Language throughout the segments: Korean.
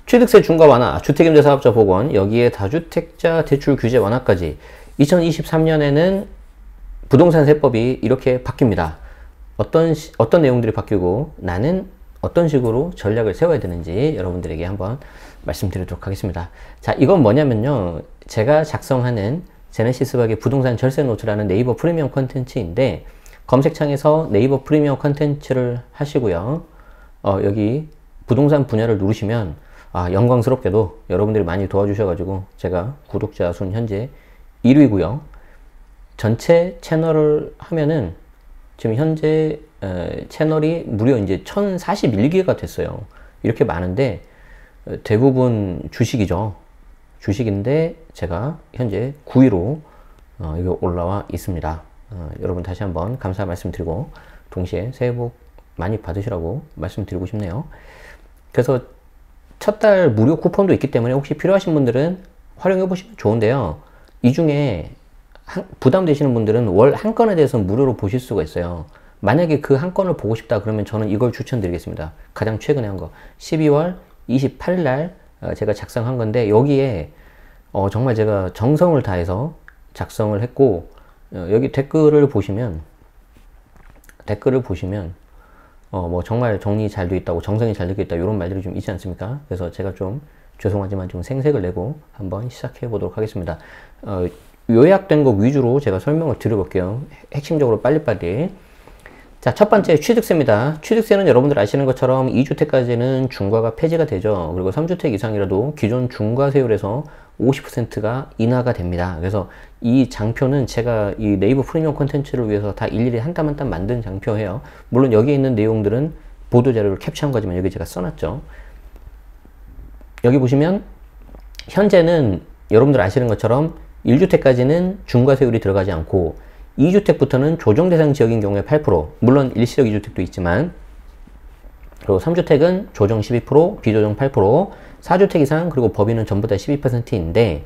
취득세 중과 완화, 주택임대 사업자 복원, 여기에 다주택자 대출 규제 완화까지 2023년에는 부동산 세법이 이렇게 바뀝니다. 어떤 내용들이 바뀌고 나는 어떤 식으로 전략을 세워야 되는지 여러분들에게 한번 말씀드리도록 하겠습니다. 자, 이건 뭐냐면요. 제가 작성하는 제네시스박의 부동산 절세 노트라는 네이버 프리미엄 콘텐츠인데 검색창에서 네이버 프리미엄 콘텐츠를 하시고요. 여기 부동산 분야를 누르시면 영광스럽게도 여러분들이 많이 도와주셔가지고 제가 구독자 수는 현재 1위고요. 전체 채널을 하면은 지금 현재 채널이 무려 이제 1041기가 됐어요. 이렇게 많은데 대부분 주식이죠. 주식인데 제가 현재 9위로 이거 올라와 있습니다. 여러분 다시 한번 감사 말씀드리고 동시에 새해 복 많이 받으시라고 말씀드리고 싶네요. 그래서 첫 달 무료 쿠폰도 있기 때문에 혹시 필요하신 분들은 활용해 보시면 좋은데요. 이 중에 부담되시는 분들은 월 한 건에 대해서 무료로 보실 수가 있어요. 만약에 그 한 건을 보고 싶다 그러면 저는 이걸 추천드리겠습니다. 가장 최근에 한 거 12월 28일 날 제가 작성한 건데 여기에 정말 제가 정성을 다해서 작성을 했고 여기 댓글을 보시면 뭐 정말 정리 잘 되어 있다고 정성이 잘 되어 있다 이런 말들이 좀 있지 않습니까? 그래서 제가 좀 죄송하지만 좀 생색을 내고 한번 시작해 보도록 하겠습니다. 요약된 거 위주로 제가 설명을 드려볼게요. 핵심적으로 빨리빨리. 자, 첫 번째 취득세입니다. 취득세는 여러분들 아시는 것처럼 2주택까지는 중과가 폐지가 되죠. 그리고 3주택 이상이라도 기존 중과세율에서 50%가 인하가 됩니다. 그래서 이 장표는 제가 이 네이버 프리미엄 콘텐츠를 위해서 다 일일이 한 땀 한 땀 만든 장표예요. 물론 여기에 있는 내용들은 보도자료를 캡처한 거지만 여기 제가 써놨죠. 여기 보시면 현재는 여러분들 아시는 것처럼 1주택까지는 중과세율이 들어가지 않고 2주택부터는 조정대상 지역인 경우에 8%, 물론 일시적 2주택도 있지만, 그리고 3주택은 조정 12%, 비조정 8%, 4주택 이상, 그리고 법인은 전부 다 12%인데,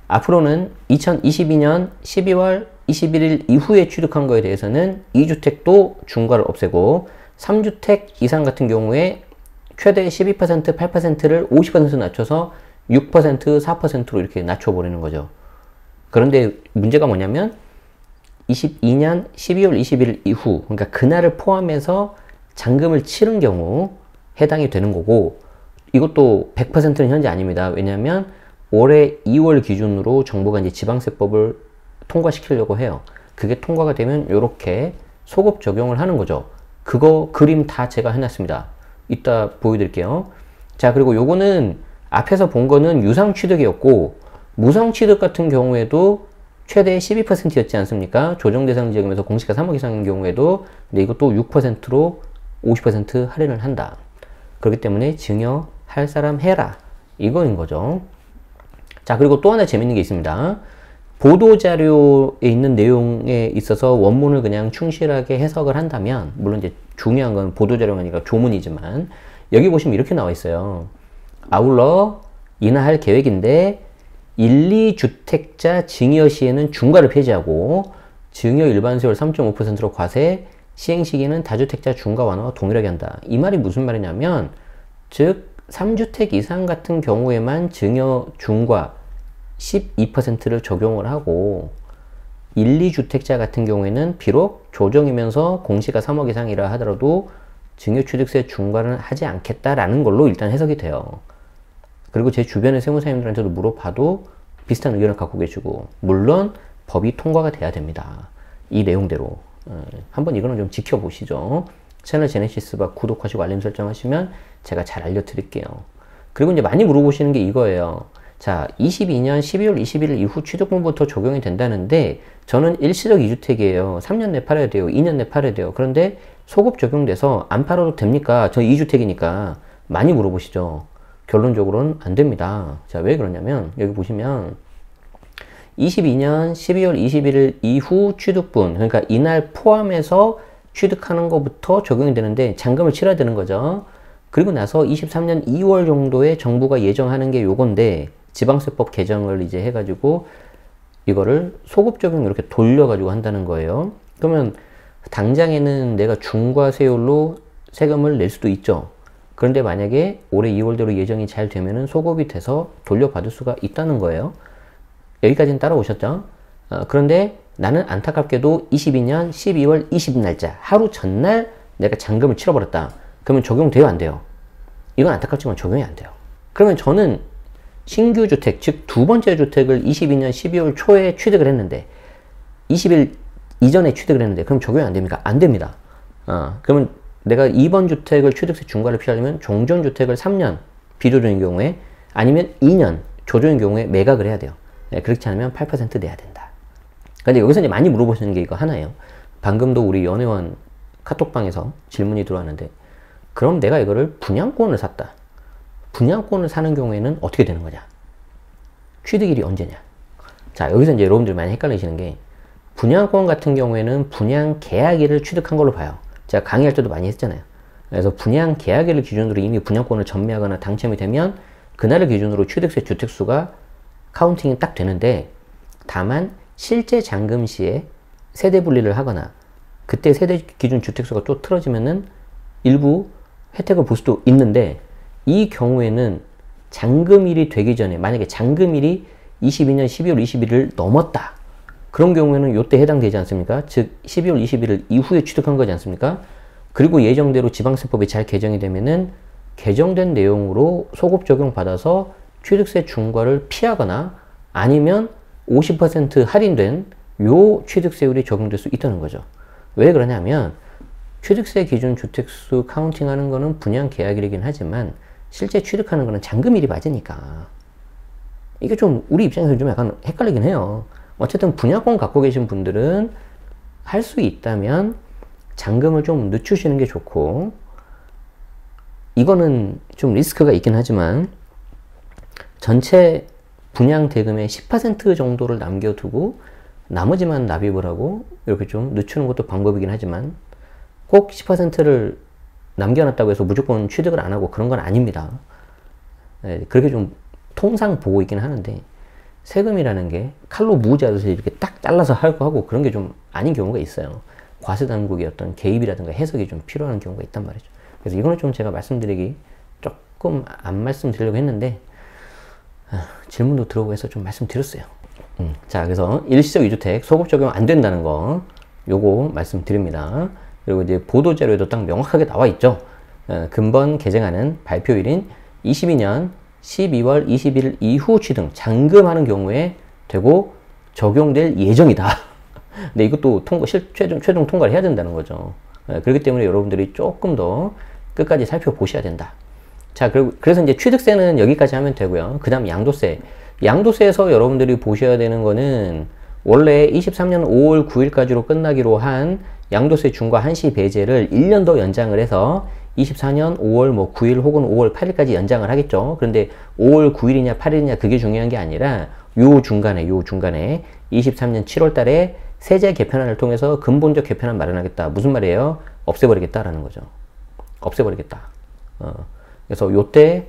앞으로는 2022년 12월 21일 이후에 취득한 거에 대해서는 2주택도 중과를 없애고, 3주택 이상 같은 경우에 최대 12%, 8%를 50% 낮춰서 6%, 4%로 이렇게 낮춰버리는 거죠. 그런데 문제가 뭐냐면, 22년 12월 21일 이후, 그러니까 그날을 포함해서 잔금을 치른 경우 해당이 되는 거고, 이것도 100%는 현재 아닙니다. 왜냐하면 올해 2월 기준으로 정부가 이제 지방세법을 통과시키려고 해요. 그게 통과가 되면 이렇게 소급 적용을 하는 거죠. 그거 그림 다 제가 해놨습니다. 이따 보여드릴게요. 자, 그리고 요거는 앞에서 본 거는 유상취득이었고, 무상취득 같은 경우에도 최대 12%였지 않습니까? 조정대상 지역이면서 공시가 3억 이상인 경우에도, 근데 이것도 6%로 50% 할인을 한다. 그렇기 때문에 증여할 사람 해라. 이거인 거죠. 자, 그리고 또 하나 재밌는 게 있습니다. 보도자료에 있는 내용에 있어서 원문을 그냥 충실하게 해석을 한다면, 물론 이제 중요한 건 보도자료가 아니라 조문이지만, 여기 보시면 이렇게 나와 있어요. 아울러 인하할 계획인데, 1, 2주택자 증여 시에는 중과를 폐지하고 증여 일반세율 3.5%로 과세, 시행시기는 다주택자 중과 완화와 동일하게 한다. 이 말이 무슨 말이냐면, 즉 3주택 이상 같은 경우에만 증여 중과 12%를 적용을 하고 1, 2주택자 같은 경우에는 비록 조정이면서 공시가 3억 이상이라 하더라도 증여취득세 중과는 하지 않겠다라는 걸로 일단 해석이 돼요. 그리고 제 주변의 세무사님들한테도 물어봐도 비슷한 의견을 갖고 계시고, 물론 법이 통과가 돼야 됩니다. 이 내용대로. 한번 이거는 좀 지켜보시죠. 채널 제네시스박 구독하시고 알림 설정하시면 제가 잘 알려드릴게요. 그리고 이제 많이 물어보시는 게 이거예요. 자, 22년 12월 21일 이후 취득분부터 적용이 된다는데, 저는 일시적 2주택이에요. 3년 내 팔아야 돼요. 2년 내 팔아야 돼요. 그런데 소급 적용돼서 안 팔아도 됩니까? 저 2주택이니까. 많이 물어보시죠. 결론적으로는 안 됩니다. 자, 왜 그러냐면 여기 보시면 22년 12월 21일 이후 취득분, 그러니까 이날 포함해서 취득하는 것부터 적용이 되는데 잔금을 치러야 되는 거죠. 그리고 나서 23년 2월 정도에 정부가 예정하는 게 요건데, 지방세법 개정을 이제 해가지고 이거를 소급 적용 이렇게 돌려가지고 한다는 거예요. 그러면 당장에는 내가 중과세율로 세금을 낼 수도 있죠. 그런데 만약에 올해 2월대로 예정이 잘 되면은 소급이 돼서 돌려받을 수가 있다는 거예요. 여기까지는 따라오셨죠? 그런데 나는 안타깝게도 22년 12월 20날짜 하루 전날 내가 잔금을 치러버렸다. 그러면 적용돼요, 안 돼요? 이건 안타깝지만 적용이 안 돼요. 그러면 저는 신규 주택, 즉 두 번째 주택을 22년 12월 초에 취득을 했는데 20일 이전에 취득을 했는데 그럼 적용이 안 됩니까? 안 됩니다. 그러면 내가 2번 주택을 취득세 중과를 피하려면 종전주택을 3년 비조정인 경우에 아니면 2년 조정인 경우에 매각을 해야 돼요. 네, 그렇지 않으면 8% 내야 된다. 근데 여기서 이제 많이 물어보시는 게 이거 하나예요. 방금도 우리 연회원 카톡방에서 질문이 들어왔는데 그럼 내가 이거를 분양권을 샀다. 분양권을 사는 경우에는 어떻게 되는 거냐? 취득일이 언제냐? 자, 여기서 이제 여러분들 많이 헷갈리시는 게 분양권 같은 경우에는 분양 계약일을 취득한 걸로 봐요. 제가 강의할 때도 많이 했잖아요. 그래서 분양 계약일을 기준으로 이미 분양권을 전매하거나 당첨이 되면 그날을 기준으로 취득세 주택수가 카운팅이 딱 되는데 다만 실제 잔금 시에 세대 분리를 하거나 그때 세대 기준 주택수가 또 틀어지면은 일부 혜택을 볼 수도 있는데 이 경우에는 잔금일이 되기 전에 만약에 잔금일이 22년 12월 21일을 넘었다. 그런 경우에는 요때 해당되지 않습니까? 즉 12월 21일 이후에 취득한 거지 않습니까? 그리고 예정대로 지방세법이 잘 개정이 되면은 개정된 내용으로 소급 적용 받아서 취득세 중과를 피하거나 아니면 50% 할인된 요 취득세율이 적용될 수 있다는 거죠. 왜 그러냐면 취득세 기준 주택수 카운팅하는 거는 분양 계약일이긴 하지만 실제 취득하는 거는 잔금일이 맞으니까 이게 좀 우리 입장에서 좀 약간 헷갈리긴 해요. 어쨌든 분양권 갖고 계신 분들은 할 수 있다면 잔금을 좀 늦추시는 게 좋고 이거는 좀 리스크가 있긴 하지만 전체 분양 대금의 10% 정도를 남겨두고 나머지만 납입을 하고 이렇게 좀 늦추는 것도 방법이긴 하지만 꼭 10%를 남겨놨다고 해서 무조건 취득을 안 하고 그런 건 아닙니다. 네, 그렇게 좀 통상 보고 있긴 하는데 세금이라는 게 칼로 무지하듯이 이렇게 딱 잘라서 하고 그런 게 좀 아닌 경우가 있어요. 과세당국의 어떤 개입이라든가 해석이 좀 필요한 경우가 있단 말이죠. 그래서 이거는 좀 제가 말씀드리기 조금 안 말씀드리려고 했는데 질문도 들어오고 해서 좀 말씀드렸어요. 자, 그래서 일시적 2주택 소급 적용 안 된다는 거 요거 말씀드립니다. 그리고 이제 보도자료에도 딱 명확하게 나와 있죠. 금번 개정안은 발표일인 22년 12월 21일 이후 취득 잔금하는 경우에 되고 적용될 예정이다. 근데 이것도 최종 통과를 해야 된다는 거죠. 그렇기 때문에 여러분들이 조금 더 끝까지 살펴보셔야 된다. 자, 그래서 이제 취득세는 여기까지 하면 되고요. 그 다음 양도세. 양도세에서 여러분들이 보셔야 되는 거는 원래 23년 5월 9일까지로 끝나기로 한 양도세 중과 한시 배제를 1년 더 연장을 해서 24년 5월 뭐 9일 혹은 5월 8일까지 연장을 하겠죠. 그런데 5월 9일이냐 8일이냐 그게 중요한 게 아니라 요 중간에 23년 7월 달에 세제 개편안을 통해서 근본적 개편안 마련하겠다. 무슨 말이에요? 없애버리겠다라는 거죠. 없애버리겠다. 그래서 요때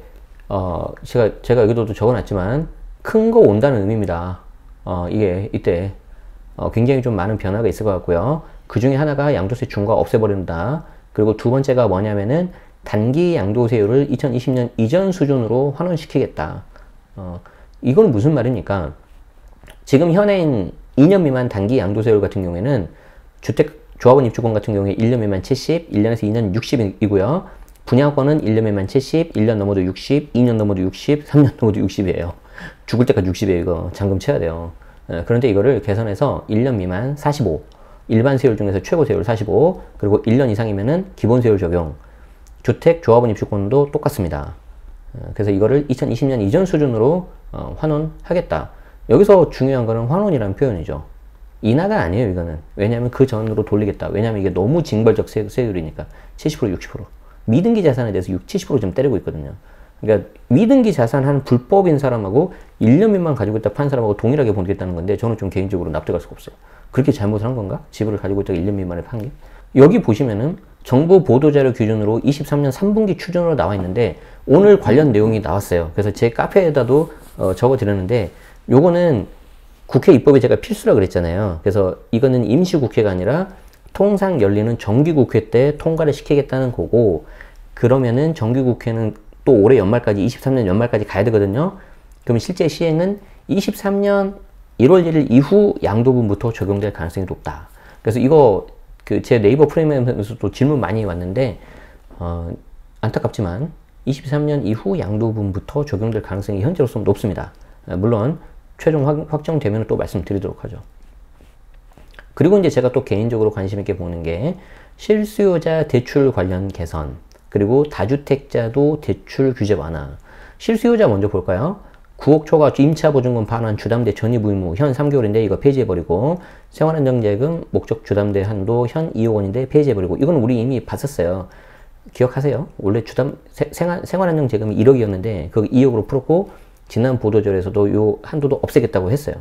제가 여기도 적어놨지만 큰 거 온다는 의미입니다. 이게 이때 굉장히 좀 많은 변화가 있을 것 같고요. 그 중에 하나가 양도세 중과 없애버린다. 그리고 두 번째가 뭐냐면은 단기 양도세율을 2020년 이전 수준으로 환원시키겠다. 이건 무슨 말입니까? 지금 현행 2년 미만 단기 양도세율 같은 경우에는 주택 조합원 입주권 같은 경우에 1년 미만 70, 1년에서 2년 60이고요. 분양권은 1년 미만 70, 1년 넘어도 60, 2년 넘어도 60, 3년 넘어도 60이에요. 죽을 때까지 60이에요. 이거 잔금 쳐야 돼요. 그런데 이거를 개선해서 1년 미만 45, 일반 세율 중에서 최고 세율 45, 그리고 1년 이상이면은 기본 세율 적용. 주택 조합원 입주권도 똑같습니다. 그래서 이거를 2020년 이전 수준으로 환원하겠다. 여기서 중요한 거는 환원이라는 표현이죠. 인하가 아니에요, 이거는. 왜냐하면 그 전으로 돌리겠다. 왜냐하면 이게 너무 징벌적 세율이니까. 70%, 60%. 미등기 자산에 대해서 70% 좀 때리고 있거든요. 그러니까 미등기 자산 한 불법인 사람하고 1년 미만 가지고 있다 판 사람하고 동일하게 보겠다는 건데 저는 좀 개인적으로 납득할 수가 없어요. 그렇게 잘못을 한 건가? 집을 가지고 있다가 1년 미만에 판 게? 여기 보시면은 정부 보도자료 기준으로 23년 3분기 추정으로 나와 있는데 오늘 관련 내용이 나왔어요. 그래서 제 카페에다도 적어 드렸는데 요거는 국회 입법에 제가 필수라 그랬잖아요. 그래서 이거는 임시국회가 아니라 통상 열리는 정기국회 때 통과를 시키겠다는 거고 그러면은 정기국회는 또 올해 연말까지 23년 연말까지 가야 되거든요. 그럼 실제 시행은 23년 1월 1일 이후 양도분부터 적용될 가능성이 높다. 그래서 이거 제 네이버 프레임에서도 질문 많이 왔는데 안타깝지만 23년 이후 양도분부터 적용될 가능성이 현재로서는 높습니다. 물론 최종 확정되면 또 말씀드리도록 하죠. 그리고 이제 제가 또 개인적으로 관심 있게 보는 게 실수요자 대출 관련 개선, 그리고 다주택자도 대출 규제 완화. 실수요자 먼저 볼까요? 9억 초과 임차 보증금 반환 주담대 전입 의무 현 3개월인데 이거 폐지해버리고, 생활안정자금 목적 주담대 한도 현 2억 원인데 폐지해버리고. 이건 우리 이미 봤었어요. 기억하세요? 원래 생활안정자금이 1억이었는데 그 2억으로 풀었고, 지난 보도절에서도 요 한도도 없애겠다고 했어요.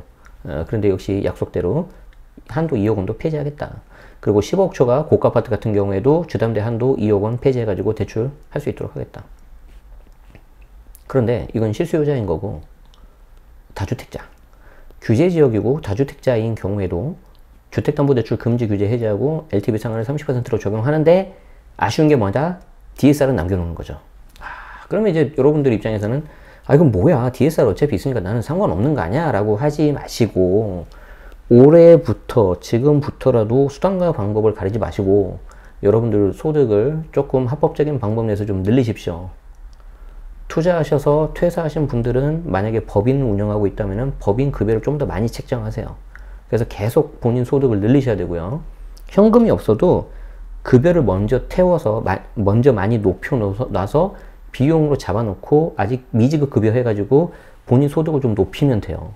그런데 역시 약속대로 한도 2억 원도 폐지하겠다. 그리고 10억 초과 고가 아파트 같은 경우에도 주담대 한도 2억 원 폐지해가지고 대출할 수 있도록 하겠다. 그런데 이건 실수요자인 거고, 다주택자. 규제 지역이고 다주택자인 경우에도 주택담보대출 금지 규제 해제하고 LTV 상한을 30%로 적용하는데, 아쉬운 게 뭐다? DSR은 남겨놓는 거죠. 그러면 이제 여러분들 입장에서는 이건 뭐야, DSR 어차피 있으니까 나는 상관없는 거 아니야? 라고 하지 마시고, 올해부터, 지금부터라도 수단과 방법을 가리지 마시고 여러분들 소득을 조금 합법적인 방법 내에서 좀 늘리십시오. 투자하셔서 퇴사하신 분들은 만약에 법인 운영하고 있다면 법인 급여를 좀 더 많이 책정하세요. 그래서 계속 본인 소득을 늘리셔야 되고요. 현금이 없어도 급여를 먼저 태워서 먼저 많이 높여놔서 비용으로 잡아놓고 아직 미지급 급여 해가지고 본인 소득을 좀 높이면 돼요.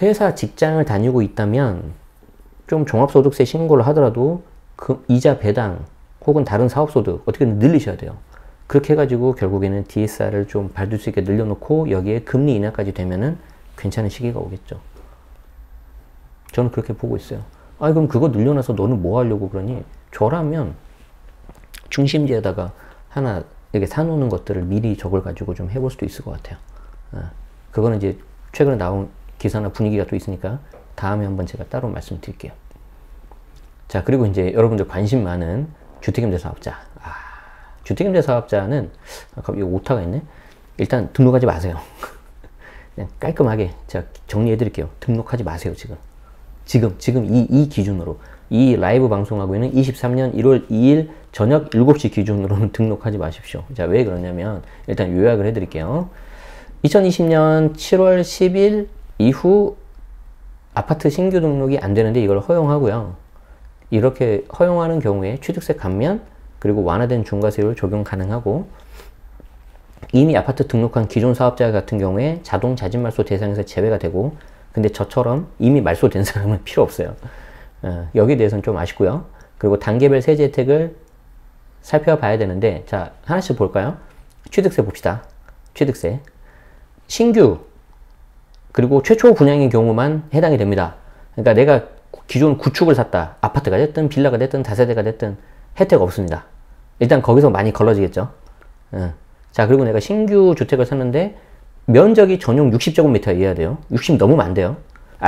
회사 직장을 다니고 있다면 좀 종합소득세 신고를 하더라도 그 이자 배당 혹은 다른 사업소득 어떻게든 늘리셔야 돼요. 그렇게 해가지고 결국에는 DSR을 좀 받을 수 있게 늘려놓고 여기에 금리 인하까지 되면은 괜찮은 시기가 오겠죠. 저는 그렇게 보고 있어요. 그럼 그거 늘려놔서 너는 뭐 하려고 그러니? 저라면 중심지에다가 하나 이렇게 사놓는 것들을 미리 저걸 가지고 좀 해볼 수도 있을 것 같아요. 그거는 이제 최근에 나온 기사나 분위기가 또 있으니까 다음에 한번 제가 따로 말씀드릴게요. 자, 그리고 이제 여러분들 관심 많은 주택임대사업자. 주택임대사업자는 이거 오타가 있네. 일단 등록하지 마세요. 그냥 깔끔하게 제가 정리해 드릴게요. 등록하지 마세요. 지금 이 기준으로, 이 라이브 방송하고 있는 23년 1월 2일 저녁 7시 기준으로는 등록하지 마십시오. 자, 왜 그러냐면 일단 요약을 해 드릴게요. 2020년 7월 10일 이후 아파트 신규 등록이 안 되는데 이걸 허용하고요. 이렇게 허용하는 경우에 취득세 감면, 그리고 완화된 중과세율 적용 가능하고, 이미 아파트 등록한 기존 사업자 같은 경우에 자동 자진 말소 대상에서 제외가 되고, 근데 저처럼 이미 말소된 사람은 필요 없어요. 여기에 대해서는 좀 아쉽고요. 그리고 단계별 세제 혜택을 살펴봐야 되는데, 자, 하나씩 볼까요? 취득세 봅시다. 취득세. 신규 그리고 최초 분양인 경우만 해당이 됩니다. 그러니까 내가 기존 구축을 샀다. 아파트가 됐든 빌라가 됐든 다세대가 됐든 혜택 없습니다. 일단 거기서 많이 걸러지겠죠. 자, 그리고 내가 신규 주택을 샀는데 면적이 전용 60제곱미터 이해야 돼요. 60 넘으면 안 돼요.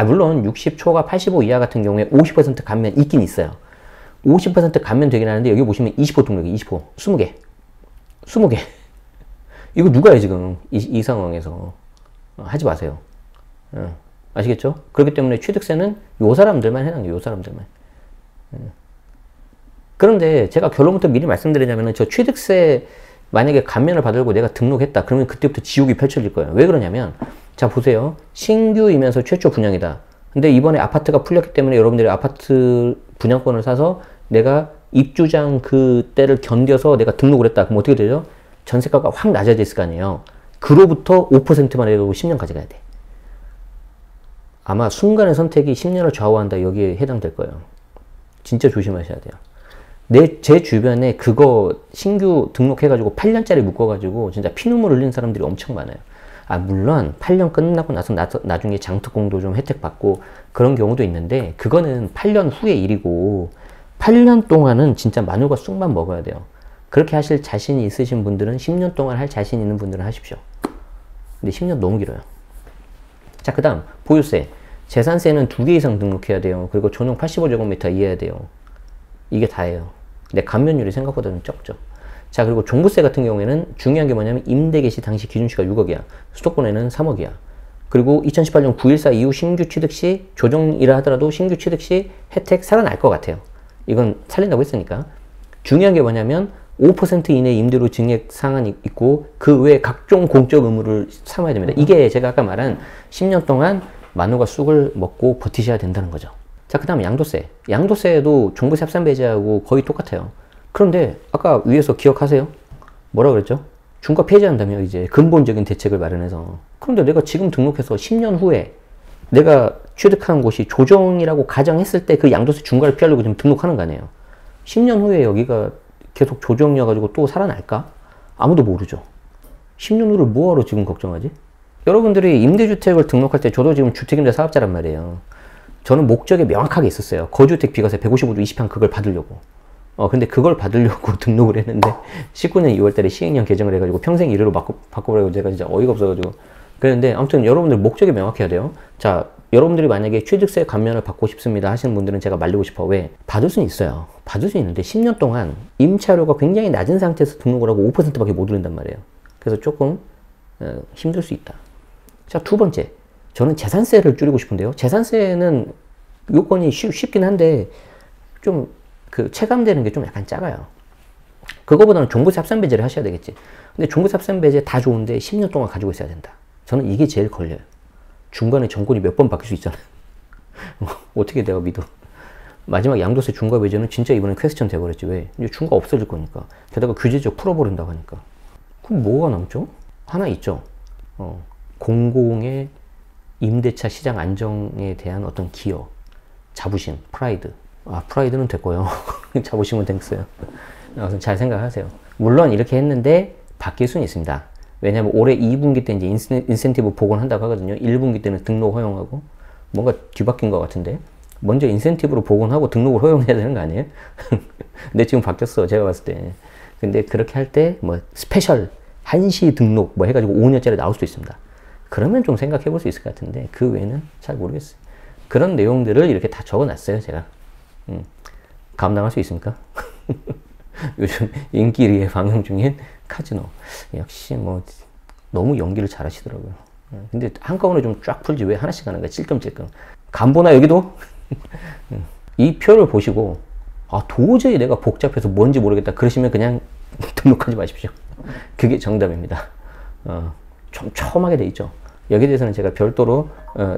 물론 60초과 85 이하 같은 경우에 50% 감면 있긴 있어요. 50% 감면 되긴 하는데 여기 보시면 20호 등록이 20호 20개 이거 누가 해 지금 이 상황에서. 하지 마세요. 아시겠죠? 그렇기 때문에 취득세는 요 사람들만 해당해요. 요 사람들만. 그런데 제가 결론부터 미리 말씀드리자면, 저 취득세 만약에 감면을 받으려고 내가 등록했다. 그러면 그때부터 지옥이 펼쳐질 거예요. 왜 그러냐면, 자, 보세요. 신규이면서 최초 분양이다. 근데 이번에 아파트가 풀렸기 때문에 여러분들이 아파트 분양권을 사서 내가 입주장 그때를 견뎌서 내가 등록을 했다. 그럼 어떻게 되죠? 전세가가 확 낮아졌을 거 아니에요. 그로부터 5%만 해도 10년까지 가야 돼. 아마 순간의 선택이 10년을 좌우한다. 여기에 해당될 거예요. 진짜 조심하셔야 돼요. 제 주변에 그거 신규 등록해가지고 8년짜리 묶어가지고 진짜 피눈물 흘린 사람들이 엄청 많아요. 물론 8년 끝나고 나서 나중에 장특공도 좀 혜택 받고 그런 경우도 있는데, 그거는 8년 후의 일이고 8년 동안은 진짜 마늘과 쑥만 먹어야 돼요. 그렇게 하실 자신이 있으신 분들은 10년 동안 할 자신 있는 분들은 하십시오. 근데 10년 너무 길어요. 자, 그 다음 보유세. 재산세는 2개 이상 등록해야 돼요. 그리고 전용 85제곱미터 이해야 돼요. 이게 다예요. 근데 감면율이 생각보다는 적죠. 자, 그리고 종부세 같은 경우에는 중요한 게 뭐냐면 임대 개시 당시 기준시가 6억이야. 수도권에는 3억이야. 그리고 2018년 9.14 이후 신규 취득 시 조정이라 하더라도 신규 취득 시 혜택 살아날 것 같아요. 이건 살린다고 했으니까. 중요한 게 뭐냐면 5% 이내 임대료 증액 상한이 있고 그 외에 각종 공적 의무를 삼아야 됩니다. 이게 제가 아까 말한 10년 동안 마누가 쑥을 먹고 버티셔야 된다는 거죠. 자, 그 다음에 양도세. 양도세도 종부세 합산 배제하고 거의 똑같아요. 그런데 아까 위에서 기억하세요? 뭐라 그랬죠? 중과 폐지한다며 이제 근본적인 대책을 마련해서. 그런데 내가 지금 등록해서 10년 후에 내가 취득한 곳이 조정이라고 가정했을 때 그 양도세 중과를 피하려고 지금 등록하는 거 아니에요. 10년 후에 여기가 계속 조정이어가지고 또 살아날까? 아무도 모르죠. 10년 후를 뭐하러 지금 걱정하지? 여러분들이 임대주택을 등록할 때 저도 지금 주택임대 사업자란 말이에요. 저는 목적이 명확하게 있었어요. 거주주택 비과세 155조 20항 그걸 받으려고. 근데 그걸 받으려고 등록을 했는데 19년 2월달에 시행령 개정을 해가지고 평생 1회로 바꿔버리고 제가 진짜 어이가 없어가지고 그랬는데 아무튼 여러분들 목적이 명확해야 돼요. 자, 여러분들이 만약에 취득세 감면을 받고 싶습니다 하시는 분들은 제가 말리고 싶어. 왜? 받을 수는 있어요. 받을 수 있는데 10년 동안 임차료가 굉장히 낮은 상태에서 등록을 하고 5%밖에 못 올린단 말이에요. 그래서 조금 힘들 수 있다. 자, 두 번째. 저는 재산세를 줄이고 싶은데요. 재산세는 요건이 쉽긴 한데 좀 그 체감되는 게 좀 약간 작아요. 그거보다는 종부세 합산 배제를 하셔야 되겠지. 근데 종부세 합산 배제 다 좋은데 10년 동안 가지고 있어야 된다. 저는 이게 제일 걸려요. 중간에 정권이 몇 번 바뀔 수 있잖아요. 어떻게 내가 믿어. 마지막 양도세 중과 배제는 진짜 이번에 퀘스천 돼버렸지. 왜? 이제 중과 없어질 거니까. 게다가 규제적 풀어버린다고 하니까. 그럼 뭐가 남죠? 하나 있죠. 공공의 임대차 시장 안정에 대한 어떤 기여, 자부심, 프라이드. 프라이드는 됐고요. 자부심은 땡스요. 잘 생각하세요. 물론 이렇게 했는데 바뀔 수는 있습니다. 왜냐하면 올해 2분기 때 이제 인센티브 복원한다고 하거든요. 1분기 때는 등록 허용하고 뭔가 뒤바뀐 것 같은데 먼저 인센티브로 복원하고 등록을 허용해야 되는 거 아니에요? 근데 지금 바뀌었어. 제가 봤을 때. 근데 그렇게 할 때 뭐 스페셜 한시 등록 뭐 해가지고 5년짜리 나올 수도 있습니다. 그러면 좀 생각해 볼 수 있을 것 같은데 그 외에는 잘 모르겠어요. 그런 내용들을 이렇게 다 적어놨어요. 제가. 감당할 수 있습니까? 요즘 인기리에 방영 중인 카지노. 역시 뭐 너무 연기를 잘 하시더라고요. 근데 한꺼번에 좀 쫙 풀지 왜 하나씩 하는 거야? 찔끔찔끔. 간보나 여기도? 이 표를 보시고 도저히 내가 복잡해서 뭔지 모르겠다 그러시면 그냥 등록하지 마십시오. 그게 정답입니다. 좀 촘하게 돼 있죠. 여기에 대해서는 제가 별도로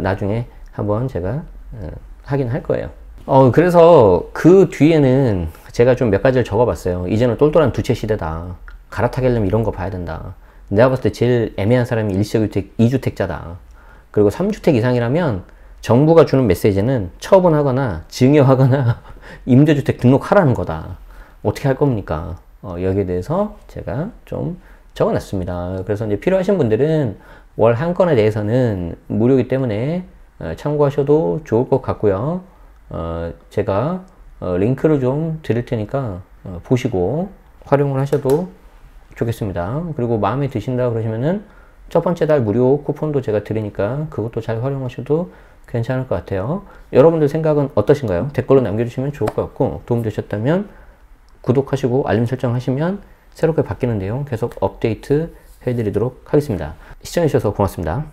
나중에 한번 제가 하긴 할 거예요. 그래서 그 뒤에는 제가 좀 몇 가지를 적어봤어요. 이제는 똘똘한 두 채 시대다. 갈아타려면 이런 거 봐야 된다. 내가 봤을 때 제일 애매한 사람이 1세주택, 2주택자다. 그리고 3주택 이상이라면 정부가 주는 메시지는 처분하거나 증여하거나 임대주택 등록하라는 거다. 어떻게 할 겁니까? 여기에 대해서 제가 좀 적어놨습니다. 그래서 이제 필요하신 분들은 월 한 건에 대해서는 무료이기 때문에 참고하셔도 좋을 것 같고요. 제가 링크를 좀 드릴 테니까 보시고 활용을 하셔도 좋겠습니다. 그리고 마음에 드신다 그러시면은 첫 번째 달 무료 쿠폰도 제가 드리니까 그것도 잘 활용하셔도 괜찮을 것 같아요. 여러분들 생각은 어떠신가요? 댓글로 남겨주시면 좋을 것 같고 도움되셨다면 구독하시고 알림 설정하시면 새롭게 바뀌는 내용 계속 업데이트 해드리도록 하겠습니다. 시청해주셔서 고맙습니다.